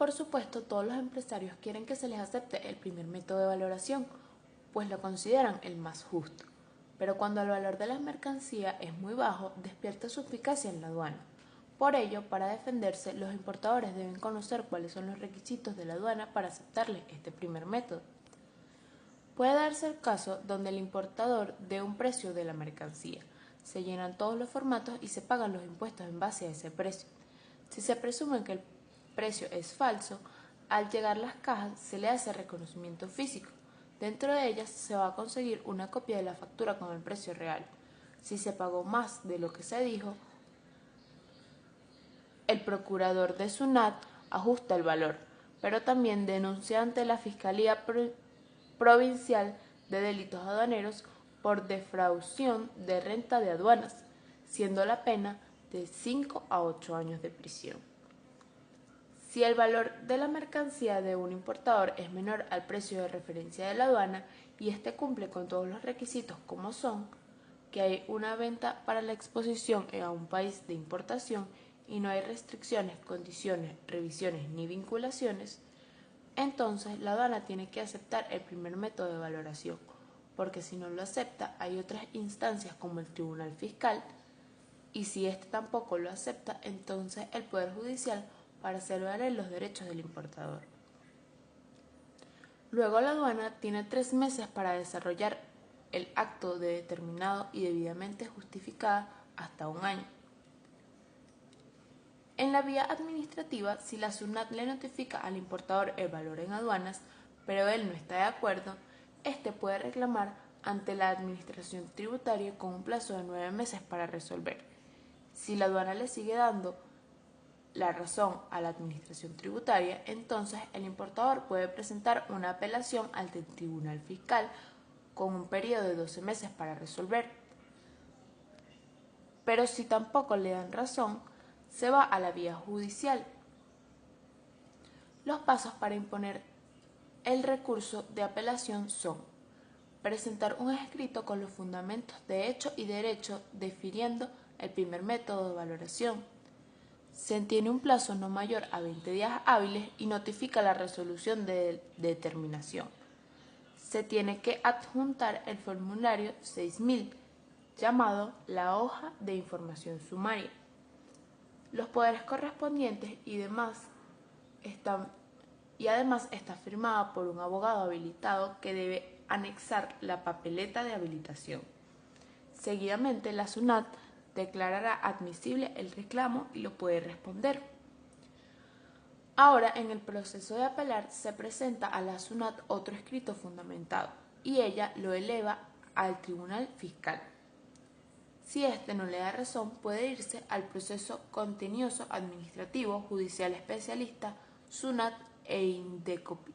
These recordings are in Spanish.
Por supuesto, todos los empresarios quieren que se les acepte el primer método de valoración, pues lo consideran el más justo. Pero cuando el valor de la mercancía es muy bajo, despierta suspicacia en la aduana. Por ello, para defenderse, los importadores deben conocer cuáles son los requisitos de la aduana para aceptarles este primer método. Puede darse el caso donde el importador dé un precio de la mercancía, se llenan todos los formatos y se pagan los impuestos en base a ese precio. Si se presume que el precio es falso, al llegar las cajas se le hace reconocimiento físico. Dentro de ellas se va a conseguir una copia de la factura con el precio real. Si se pagó más de lo que se dijo, el procurador de SUNAT ajusta el valor, pero también denuncia ante la Fiscalía Provincial de Delitos Aduaneros por defraudación de renta de aduanas, siendo la pena de 5 a 8 años de prisión. Si el valor de la mercancía de un importador es menor al precio de referencia de la aduana y éste cumple con todos los requisitos como son, que hay una venta para la exposición a un país de importación y no hay restricciones, condiciones, revisiones ni vinculaciones, entonces la aduana tiene que aceptar el primer método de valoración, porque si no lo acepta hay otras instancias como el Tribunal Fiscal, y si éste tampoco lo acepta, entonces el Poder Judicial para hacer valer los derechos del importador. Luego la aduana tiene 3 meses para desarrollar el acto de determinado y debidamente justificada hasta 1 año. En la vía administrativa, si la SUNAT le notifica al importador el valor en aduanas, pero él no está de acuerdo, éste puede reclamar ante la administración tributaria con un plazo de 9 meses para resolver. Si la aduana le sigue dando la razón a la administración tributaria, entonces el importador puede presentar una apelación ante el Tribunal Fiscal con un periodo de 12 meses para resolver. Pero si tampoco le dan razón, se va a la vía judicial. Los pasos para imponer el recurso de apelación son: presentar un escrito con los fundamentos de hecho y derecho definiendo el primer método de valoración. Se tiene un plazo no mayor a 20 días hábiles y notifica la resolución de determinación. Se tiene que adjuntar el formulario 6000, llamado la hoja de información sumaria. Los poderes correspondientes y además está firmada por un abogado habilitado que debe anexar la papeleta de habilitación. Seguidamente, la SUNAT declarará admisible el reclamo y lo puede responder. Ahora, en el proceso de apelar, se presenta a la SUNAT otro escrito fundamentado y ella lo eleva al Tribunal Fiscal. Si éste no le da razón, puede irse al proceso contencioso administrativo judicial especialista SUNAT e INDECOPI,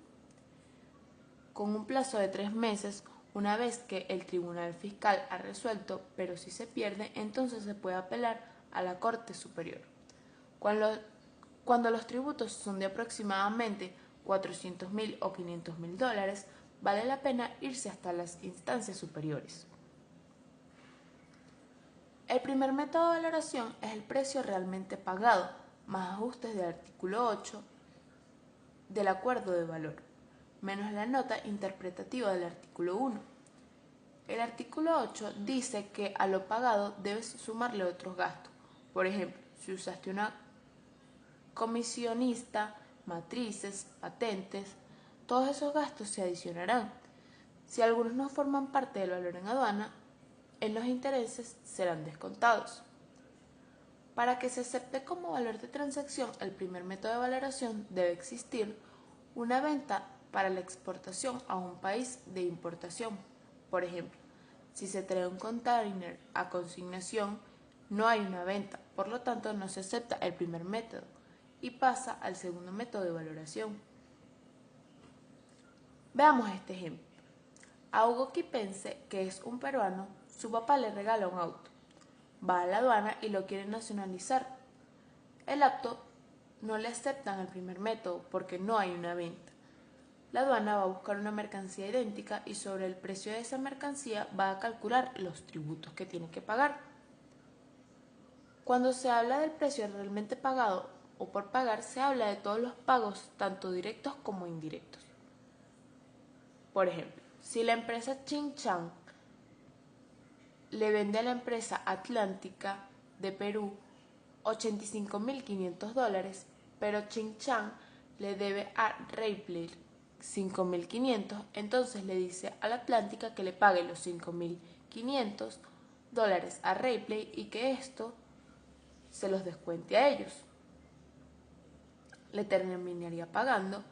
con un plazo de 3 meses. Una vez que el Tribunal Fiscal ha resuelto, pero si se pierde, entonces se puede apelar a la Corte Superior. Cuando los tributos son de aproximadamente $400,000 o $500,000, vale la pena irse hasta las instancias superiores. El primer método de valoración es el precio realmente pagado, más ajustes del artículo 8 del acuerdo de valor, menos la nota interpretativa del artículo 1. El artículo 8 dice que a lo pagado debes sumarle otros gastos. Por ejemplo, si usaste una comisionista, matrices, patentes, todos esos gastos se adicionarán. Si algunos no forman parte del valor en aduana, en los intereses serán descontados. Para que se acepte como valor de transacción el primer método de valoración, debe existir una venta para la exportación a un país de importación. Por ejemplo, si se trae un container a consignación, no hay una venta, por lo tanto no se acepta el primer método y pasa al segundo método de valoración. Veamos este ejemplo. A Hugo Quipense, que es un peruano, su papá le regala un auto. Va a la aduana y lo quiere nacionalizar. El auto no le aceptan el primer método porque no hay una venta. La aduana va a buscar una mercancía idéntica y sobre el precio de esa mercancía va a calcular los tributos que tiene que pagar. Cuando se habla del precio realmente pagado, o por pagar se habla de todos los pagos, tanto directos como indirectos. Por ejemplo, si la empresa Xinjiang le vende a la empresa Atlántica de Perú $85.500, pero Xinjiang le debe a Ripley 5.500, entonces le dice a la Atlántica que le pague los $5.500 a Ripley y que esto se los descuente a ellos. Le terminaría pagando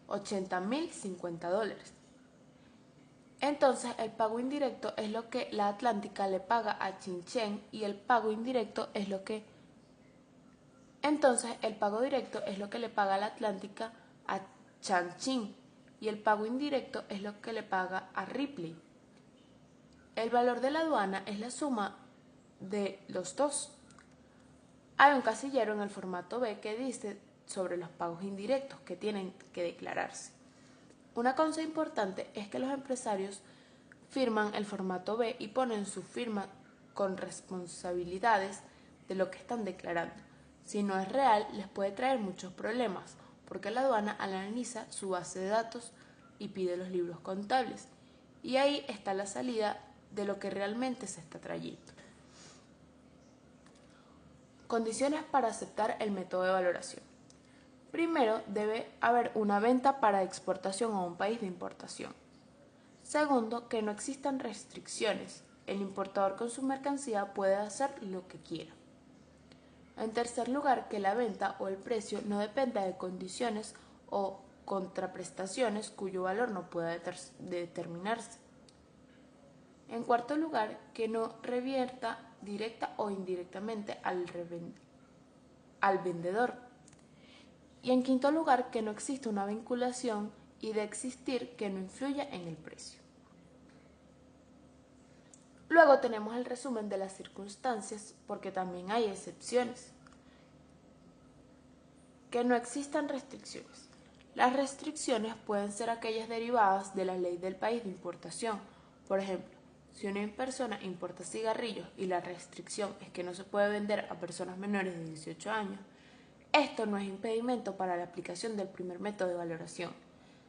$80.050. Entonces el pago indirecto es lo que la Atlántica le paga a Xinjiang y el pago indirecto es lo que el pago directo es lo que le paga la Atlántica a Changqing y el pago indirecto es lo que le paga a Ripley. El valor de la aduana es la suma de los dos. Hay un casillero en el formato B que dice sobre los pagos indirectos que tienen que declararse. Una cosa importante es que los empresarios firman el formato B y ponen su firma con responsabilidades de lo que están declarando. Si no es real, les puede traer muchos problemas, porque la aduana analiza su base de datos y pide los libros contables. Y ahí está la salida de lo que realmente se está trayendo. Condiciones para aceptar el método de valoración. Primero, debe haber una venta para exportación a un país de importación. Segundo, que no existan restricciones. El importador con su mercancía puede hacer lo que quiera. En tercer lugar, que la venta o el precio no dependa de condiciones o contraprestaciones cuyo valor no pueda determinarse. En cuarto lugar, que no revierta directa o indirectamente al vendedor. Y en quinto lugar, que no exista una vinculación y de existir que no influya en el precio. Luego tenemos el resumen de las circunstancias, porque también hay excepciones. Que no existan restricciones. Las restricciones pueden ser aquellas derivadas de la ley del país de importación. Por ejemplo, si una persona importa cigarrillos y la restricción es que no se puede vender a personas menores de 18 años, esto no es impedimento para la aplicación del primer método de valoración,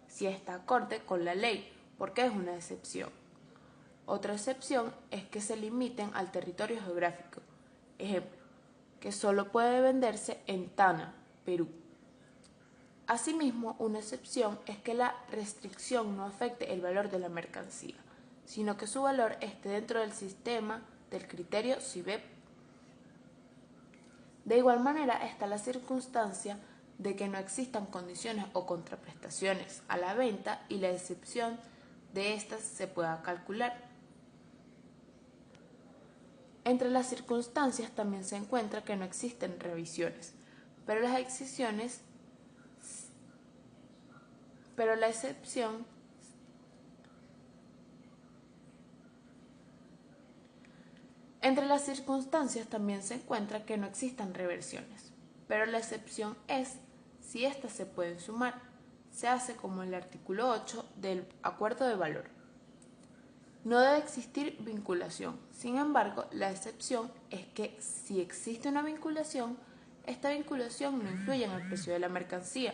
si está acorde con la ley, porque es una excepción. Otra excepción es que se limiten al territorio geográfico. Ejemplo, que solo puede venderse en Tana, Perú. Asimismo, una excepción es que la restricción no afecte el valor de la mercancía, sino que su valor esté dentro del sistema del criterio CIBEP. De igual manera está la circunstancia de que no existan condiciones o contraprestaciones a la venta y la excepción de estas se pueda calcular. Entre las circunstancias también se encuentra que no existen revisiones, pero la excepción Entre las circunstancias también se encuentra que no existan reversiones, pero la excepción es si éstas se pueden sumar. Se hace como el artículo 8 del acuerdo de valor. No debe existir vinculación. Sin embargo, la excepción es que si existe una vinculación, esta vinculación no influye en el precio de la mercancía.